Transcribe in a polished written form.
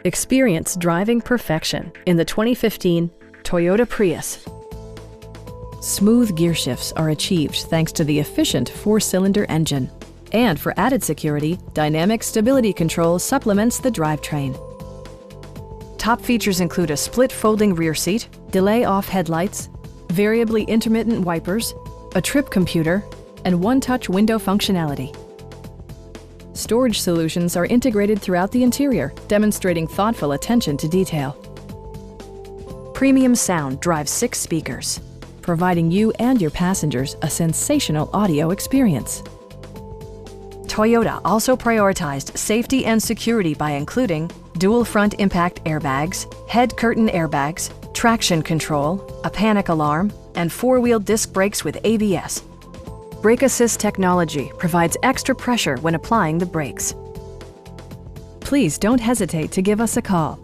Experience driving perfection in the 2015 Toyota Prius. Smooth gear shifts are achieved thanks to the efficient 4-cylinder engine. And for added security, dynamic stability control supplements the drivetrain. Top features include a split folding rear seat, delay-off headlights, variably intermittent wipers, a trip computer, and one-touch window functionality. Storage solutions are integrated throughout the interior, demonstrating thoughtful attention to detail. Premium sound drives 6 speakers, providing you and your passengers a sensational audio experience. Toyota also prioritized safety and security by including dual front impact airbags, head curtain airbags, traction control, a panic alarm, and 4-wheel disc brakes with ABS. Brake Assist technology provides extra pressure when applying the brakes. Please don't hesitate to give us a call.